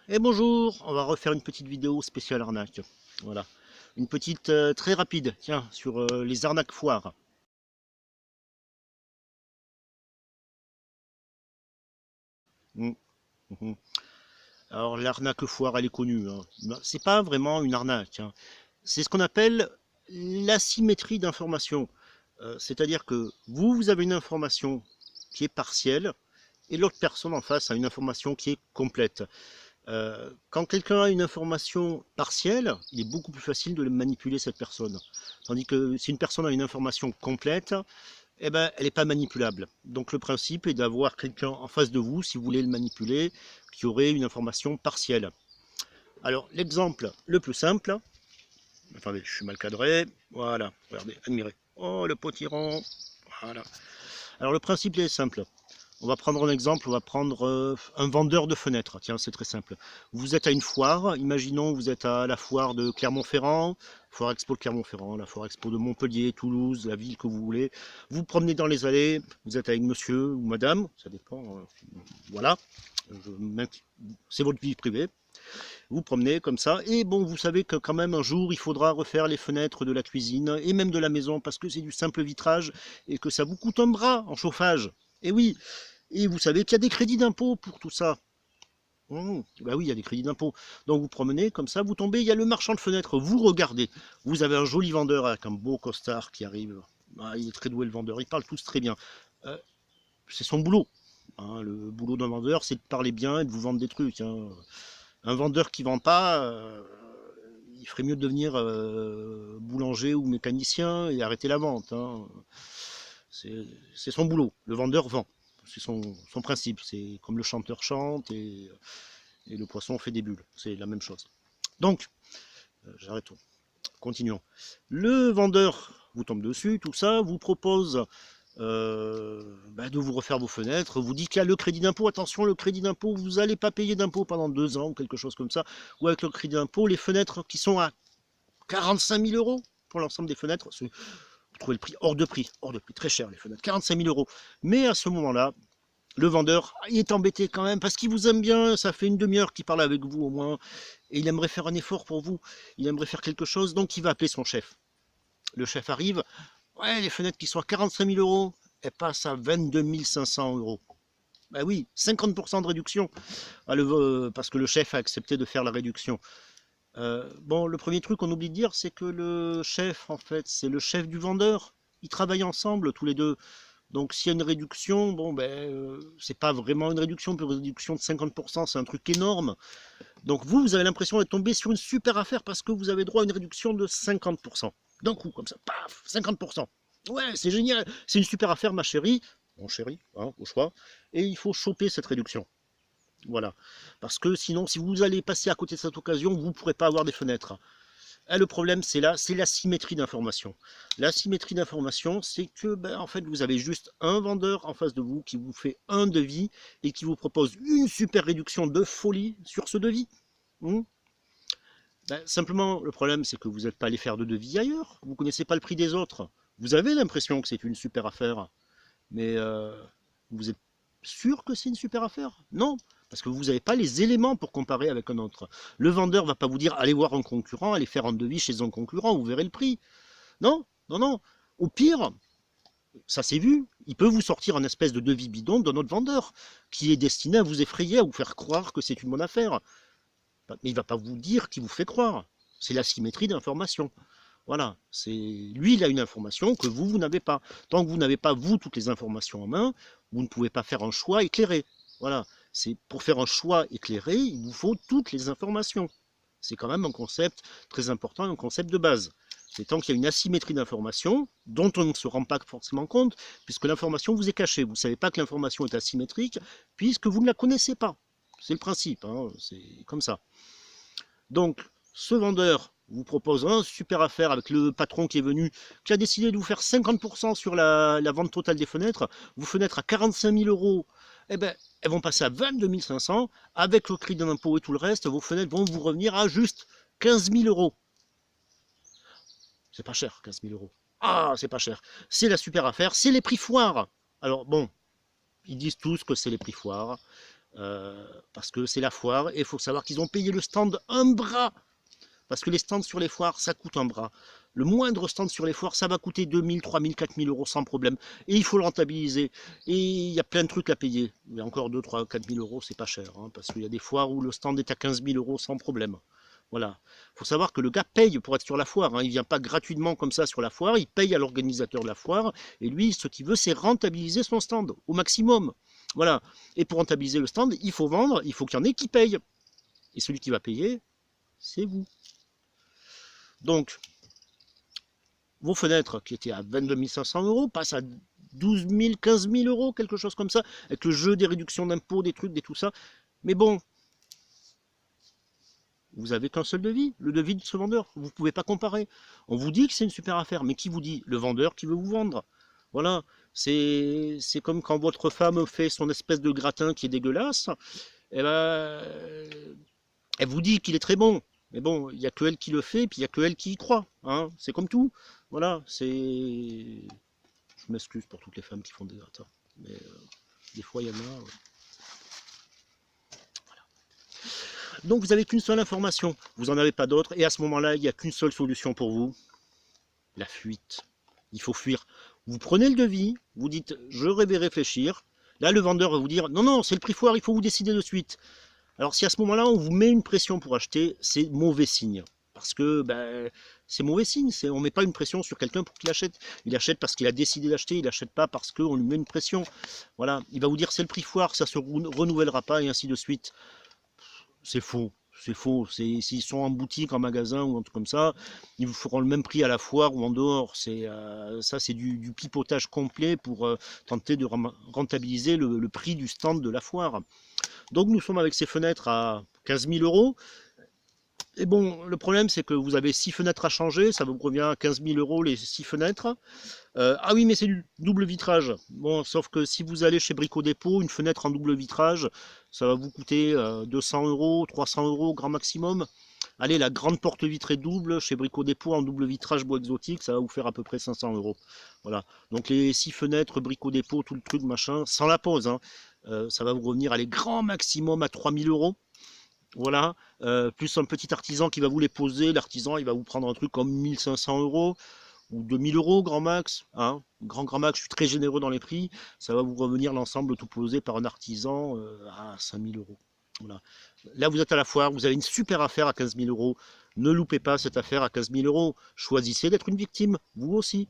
Et bonjour, on va refaire une petite vidéo spéciale arnaque. Voilà, une petite très rapide, tiens, sur les arnaques foires. Mm, mhm. Alors l'arnaque foire, elle est connue, hein. C'est pas vraiment une arnaque, hein. C'est ce qu'on appelle l'asymétrie d'information. C'est-à-dire que vous avez une information qui est partielle et l'autre personne en face a une information qui est complète. Quand quelqu'un a une information partielle, il est beaucoup plus facile de manipuler cette personne. Tandis que si une personne a une information complète, eh ben, elle n'est pas manipulable. Donc le principe est d'avoir quelqu'un en face de vous, si vous voulez le manipuler, qui aurait une information partielle. Alors l'exemple le plus simple, attendez, je suis mal cadré, voilà, regardez, admirez. Oh, le potiron, voilà. Alors le principe est simple. On va prendre un exemple, on va prendre un vendeur de fenêtres. Tiens, c'est très simple. Vous êtes à une foire, imaginons vous êtes à la foire de Clermont-Ferrand, foire expo de Clermont-Ferrand, la foire expo de Montpellier, Toulouse, la ville que vous voulez. Vous vous promenez dans les allées, vous êtes avec monsieur ou madame, ça dépend, voilà, c'est votre vie privée. Vous promenez comme ça, et bon, vous savez que quand même un jour, il faudra refaire les fenêtres de la cuisine, et même de la maison, parce que c'est du simple vitrage, et que ça vous coûte un bras en chauffage. Et oui, et vous savez qu'il y a des crédits d'impôt pour tout ça. Bah oui, il y a des crédits d'impôt. Donc vous promenez comme ça, vous tombez, il y a le marchand de fenêtres, vous regardez. Vous avez un joli vendeur avec un beau costard qui arrive. Ah, il est très doué le vendeur, ils parlent tous très bien. Euh, c'est son boulot. Hein, le boulot d'un vendeur, c'est de parler bien et de vous vendre des trucs. Hein. Un vendeur qui ne vend pas, il ferait mieux de devenir boulanger ou mécanicien et arrêter la vente. Hein. C'est son boulot. Le vendeur vend. C'est son principe. C'est comme le chanteur chante et le poisson fait des bulles. C'est la même chose. Donc, j'arrête tout. Continuons. Le vendeur vous tombe dessus, tout ça, vous propose de vous refaire vos fenêtres, vous dit qu'il y a le crédit d'impôt, attention, le crédit d'impôt, vous n'allez pas payer d'impôt pendant 2 ans ou quelque chose comme ça, ou avec le crédit d'impôt, les fenêtres qui sont à 45 000 euros pour l'ensemble des fenêtres, vous trouvez le prix hors de prix, très cher les fenêtres, 45 000 euros. Mais à ce moment-là, le vendeur, il est embêté quand même, parce qu'il vous aime bien, ça fait une demi-heure qu'il parle avec vous au moins, et il aimerait faire un effort pour vous, il aimerait faire quelque chose, donc il va appeler son chef. Le chef arrive, ouais, les fenêtres qui sont à 45 000 euros, elles passent à 22 500 euros. Ben oui, 50% de réduction, parce que le chef a accepté de faire la réduction. Bon, le premier truc qu'on oublie de dire, c'est que le chef, en fait, c'est le chef du vendeur. Ils travaillent ensemble, tous les deux. Donc s'il y a une réduction, bon c'est pas vraiment une réduction, une réduction de 50%, c'est un truc énorme. Donc vous avez l'impression d'être tombé sur une super affaire parce que vous avez droit à une réduction de 50%. D'un coup, comme ça, paf, 50%. Ouais, c'est génial, c'est une super affaire, ma chérie, mon chéri, hein, au choix, et il faut choper cette réduction. Voilà. Parce que sinon, si vous allez passer à côté de cette occasion, vous ne pourrez pas avoir des fenêtres. Et le problème, c'est là, c'est la symétrie d'information. La symétrie d'information, c'est que, en fait, vous avez juste un vendeur en face de vous qui vous fait un devis et qui vous propose une super réduction de folie sur ce devis. Simplement, le problème, c'est que vous n'êtes pas allé faire de devis ailleurs. Vous ne connaissez pas le prix des autres. Vous avez l'impression que c'est une super affaire, mais vous êtes sûr que c'est une super affaire? Non, parce que vous n'avez pas les éléments pour comparer avec un autre. Le vendeur ne va pas vous dire allez voir un concurrent, allez faire un devis chez un concurrent, vous verrez le prix. Non, non, non. Au pire, ça s'est vu, il peut vous sortir un espèce de devis bidon d'un autre vendeur qui est destiné à vous effrayer, à vous faire croire que c'est une bonne affaire. Mais il ne va pas vous dire qu'il vous fait croire. C'est la symétrie d'information. Voilà, c'est lui, il a une information que vous n'avez pas. Tant que vous n'avez pas, vous, toutes les informations en main, vous ne pouvez pas faire un choix éclairé. Voilà, c'est pour faire un choix éclairé, il vous faut toutes les informations. C'est quand même un concept très important, un concept de base. C'est tant qu'il y a une asymétrie d'information, dont on ne se rend pas forcément compte, puisque l'information vous est cachée. Vous ne savez pas que l'information est asymétrique, puisque vous ne la connaissez pas. C'est le principe, hein, c'est comme ça. Donc, ce vendeur vous propose une super affaire avec le patron qui est venu, qui a décidé de vous faire 50% sur la vente totale des fenêtres. Vos fenêtres à 45 000 euros, eh ben, elles vont passer à 22 500. Avec le crédit d'impôt et tout le reste, vos fenêtres vont vous revenir à juste 15 000 euros. C'est pas cher, 15 000 euros. Ah, c'est pas cher. C'est la super affaire, c'est les prix foires. Alors bon, ils disent tous que c'est les prix foires. Parce que c'est la foire, et il faut savoir qu'ils ont payé le stand un bras. Parce que les stands sur les foires, ça coûte un bras. Le moindre stand sur les foires, ça va coûter 2000, 3000, 4000 euros sans problème. Et il faut le rentabiliser. Et il y a plein de trucs à payer. Mais encore 2, 3, 4000 euros, c'est pas cher. Hein, parce qu'il y a des foires où le stand est à 15 000 euros sans problème. Voilà. Il faut savoir que le gars paye pour être sur la foire. Hein. Il ne vient pas gratuitement comme ça sur la foire. Il paye à l'organisateur de la foire. Et lui, ce qu'il veut, c'est rentabiliser son stand au maximum. Voilà. Et pour rentabiliser le stand, il faut vendre. Il faut qu'il y en ait qui payent. Et celui qui va payer, c'est vous. Donc, vos fenêtres qui étaient à 22 500 euros passent à 12 000, 15 000 euros, quelque chose comme ça, avec le jeu des réductions d'impôts, des trucs, des tout ça. Mais bon, vous avez qu'un seul devis, le devis de ce vendeur. Vous ne pouvez pas comparer. On vous dit que c'est une super affaire, mais qui vous dit? Le vendeur qui veut vous vendre. Voilà, c'est comme quand votre femme fait son espèce de gratin qui est dégueulasse, eh ben, elle vous dit qu'il est très bon. Mais bon, il n'y a que elle qui le fait, puis il n'y a que elle qui y croit. Hein. C'est comme tout. Voilà, c'est... Je m'excuse pour toutes les femmes qui font des gratins. Mais des fois, il y en a... Donc vous n'avez qu'une seule information, vous n'en avez pas d'autre, et à ce moment-là, il n'y a qu'une seule solution pour vous, la fuite. Il faut fuir. Vous prenez le devis, vous dites je vais réfléchir. Là, le vendeur va vous dire non, non, c'est le prix foire, il faut vous décider de suite. Alors si à ce moment-là, on vous met une pression pour acheter, c'est mauvais signe. Parce que ben, c'est mauvais signe, on ne met pas une pression sur quelqu'un pour qu'il achète. Il achète parce qu'il a décidé d'acheter, il n'achète pas parce qu'on lui met une pression. Voilà, il va vous dire c'est le prix foire, ça ne se renouvellera pas, et ainsi de suite. C'est faux. C'est faux. S'ils sont en boutique, en magasin ou un truc comme ça, ils vous feront le même prix à la foire ou en dehors. Ça, c'est du pipotage complet pour tenter de rentabiliser le prix du stand de la foire. Donc nous sommes avec ces fenêtres à 15 000 euros. Et bon, le problème, c'est que vous avez 6 fenêtres à changer, ça vous revient à 15 000 euros les 6 fenêtres. Ah oui, mais c'est du double vitrage. Bon, sauf que si vous allez chez Brico Dépôt, une fenêtre en double vitrage, ça va vous coûter 200 euros, 300 euros grand maximum. Allez, la grande porte vitrée double chez Brico Dépôt en double vitrage bois exotique, ça va vous faire à peu près 500 euros. Voilà. Donc les 6 fenêtres, Brico Dépôt, tout le truc, machin, sans la pose, hein, ça va vous revenir, allez, grand maximum à 3000 euros. Voilà, plus un petit artisan qui va vous les poser. L'artisan, il va vous prendre un truc comme 1500 euros ou 2000 euros grand max. Hein. Grand max, je suis très généreux dans les prix. Ça va vous revenir l'ensemble tout posé par un artisan à 5000 euros. Voilà. Là, vous êtes à la foire, vous avez une super affaire à 15 000 euros. Ne loupez pas cette affaire à 15 000 euros. Choisissez d'être une victime, vous aussi.